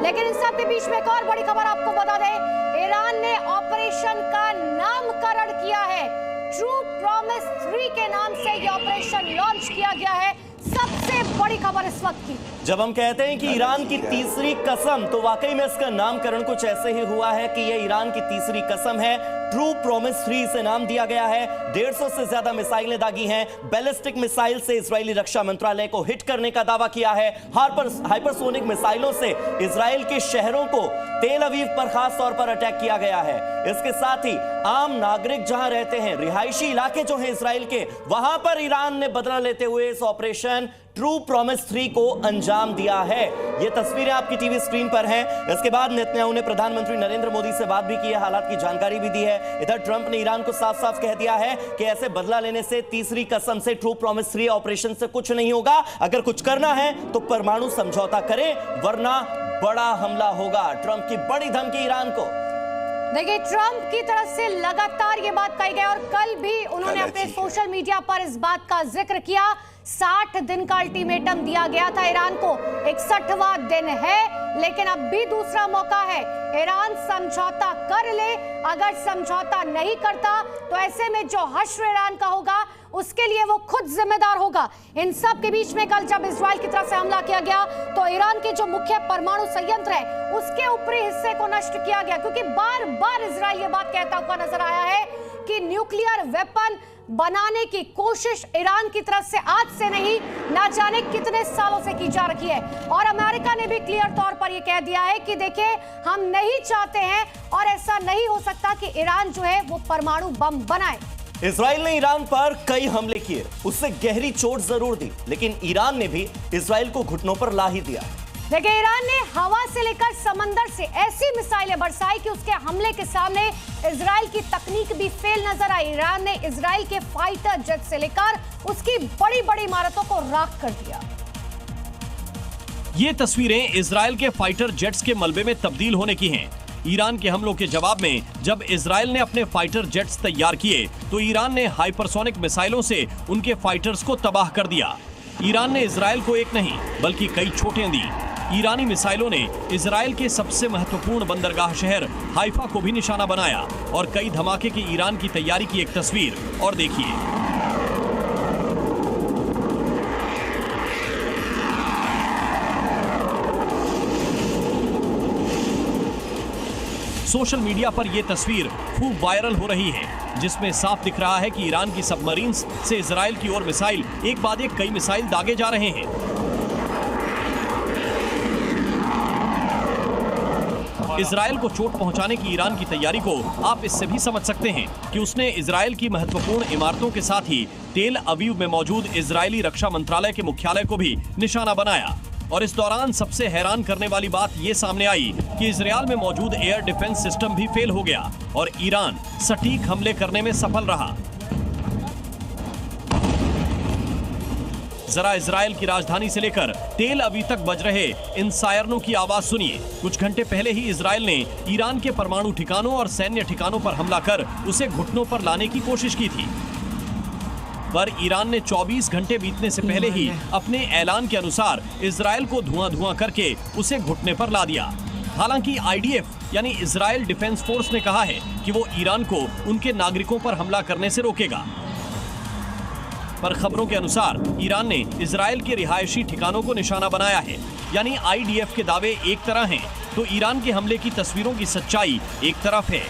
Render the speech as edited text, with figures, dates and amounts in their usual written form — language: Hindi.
लेकिन इन सब के बीच में एक और बड़ी खबर आपको बता दें, ईरान ने ऑपरेशन का नामकरण किया है। ट्रू प्रॉमिस 3 के नाम से ये ऑपरेशन लॉन्च किया गया है। सबसे बड़ी खबर इस वक्त की, जब हम कहते हैं कि ईरान की तीसरी कसम, तो वाकई में इसका नामकरण कुछ ऐसे ही हुआ है कि ये ईरान की तीसरी कसम है। ट्रू प्रॉमिस 3 से नाम दिया गया है। 150 से ज्यादा मिसाइलें दागी हैं। बैलिस्टिक मिसाइल से इजरायली रक्षा मंत्रालय को हिट करने का दावा किया है। हाइपरसोनिक मिसाइलों से इजराइल के शहरों को तेल अवीव पर खास तौर पर अटैक किया गया है। इसके साथ ही आम नागरिक जहां रहते हैं, रिहायशी इलाके जो हैं इजराइल के, वहां पर ईरान ने बदला लेते हुए इस ऑपरेशन ट्रू प्रॉमिस 3 को अंजाम दिया है। ये तस्वीरें आपकी टीवी स्क्रीन पर हैं। इसके बाद नेतन्याहू ने प्रधानमंत्री नरेंद्र मोदी से बात भी की है, हालात की जानकारी भी दी है। इधर ट्रंप ने ईरान को साफ साफ कह दिया है कि ऐसे बदला लेने से, तीसरी कसम से, ट्रू प्रॉमिस 3 ऑपरेशन से कुछ नहीं होगा। अगर कुछ करना है तो परमाणु समझौता करें, वरना बड़ा हमला होगा। ट्रंप की बड़ी धमकी ईरान को। देखिए, ट्रंप की तरफ से लगातार ये बात कही गई और कल भी उन्होंने अपने सोशल मीडिया पर इस बात का जिक्र किया। 60 दिन का अल्टीमेटम दिया गया था ईरान को, 61वां दिन है, लेकिन अब भी दूसरा मौका है। ईरान समझौता कर ले, अगर समझौता नहीं करता तो ऐसे में जो हश्र ईरान का होगा उसके लिए वो खुद जिम्मेदार होगा। इन सब के बीच में कल जब इजराइल की तरफ से हमला किया गया तो ईरान के जो मुख्य परमाणु संयंत्र है उसके ऊपरी हिस्से को नष्ट किया गया, क्योंकि बार बार इजराइल ये बात कहता हुआ नजर आया है कि न्यूक्लियर वेपन बनाने की कोशिश ईरान की तरफ से आज से नहीं, ना जाने कितने सालों से की जा रही है। और अमेरिका ने भी क्लियर तौर पर यह कह दिया है कि देखिए, हम नहीं चाहते हैं और ऐसा नहीं हो सकता कि ईरान जो है वो परमाणु बम बनाए। इजराइल ने ईरान पर कई हमले किए, उससे गहरी चोट जरूर दी, लेकिन ईरान ने भी इजराइल को घुटनों पर ला ही दिया। देखिए, ईरान ने हवा से लेकर समंदर से ऐसी मिसाइलें बरसाई कि उसके हमले के सामने इजराइल की तकनीक भी फेल नजर आई। ईरान ने इजराइल के फाइटर जेट से लेकर उसकी बड़ी बड़ी इमारतों को राख कर दिया। ये तस्वीरें इजराइल के फाइटर जेट्स के मलबे में तब्दील होने की हैं। ईरान के हमलों के जवाब में जब इजराइल ने अपने फाइटर जेट्स तैयार किए तो ईरान ने हाइपरसोनिक मिसाइलों से उनके फाइटर्स को तबाह कर दिया। ईरान ने इजराइल को एक नहीं बल्कि कई चोटें दी। ईरानी मिसाइलों ने इजराइल के सबसे महत्वपूर्ण बंदरगाह शहर हाइफा को भी निशाना बनाया और कई धमाके की ईरान की तैयारी की एक तस्वीर और देखिए। सोशल मीडिया पर यह तस्वीर खूब वायरल हो रही है, जिसमें साफ दिख रहा है कि ईरान की सबमरीन्स से इजराइल की ओर मिसाइल एक बाद एक कई मिसाइल दागे जा रहे हैं। इजराइल को चोट पहुंचाने की ईरान की तैयारी को आप इससे भी समझ सकते हैं कि उसने इजराइल की महत्वपूर्ण इमारतों के साथ ही तेल अवीव में मौजूद इजरायली रक्षा मंत्रालय के मुख्यालय को भी निशाना बनाया। और इस दौरान सबसे हैरान करने वाली बात ये सामने आई कि इजराइल में मौजूद एयर डिफेंस सिस्टम भी फेल हो गया और ईरान सटीक हमले करने में सफल रहा। जरा इजराइल की राजधानी से लेकर तेल अवीव तक बज रहे इन सायरनों की आवाज सुनिए। कुछ घंटे पहले ही इजराइल ने ईरान के परमाणु ठिकानों और सैन्य ठिकानों पर हमला कर उसे घुटनों पर लाने की कोशिश की थी, पर ईरान ने 24 घंटे बीतने से पहले ही अपने ऐलान के अनुसार इजराइल को धुआं करके उसे घुटने पर ला दिया। हालांकि आईडीएफ यानी इजराइल डिफेंस फोर्स ने कहा है कि वो ईरान को उनके नागरिकों पर हमला करने से रोकेगा, पर खबरों के अनुसार ईरान ने इजराइल के रिहायशी ठिकानों को निशाना बनाया है। यानी आईडीएफ के दावे एक तरह हैं तो ईरान के हमले की तस्वीरों की सच्चाई एक तरफ है।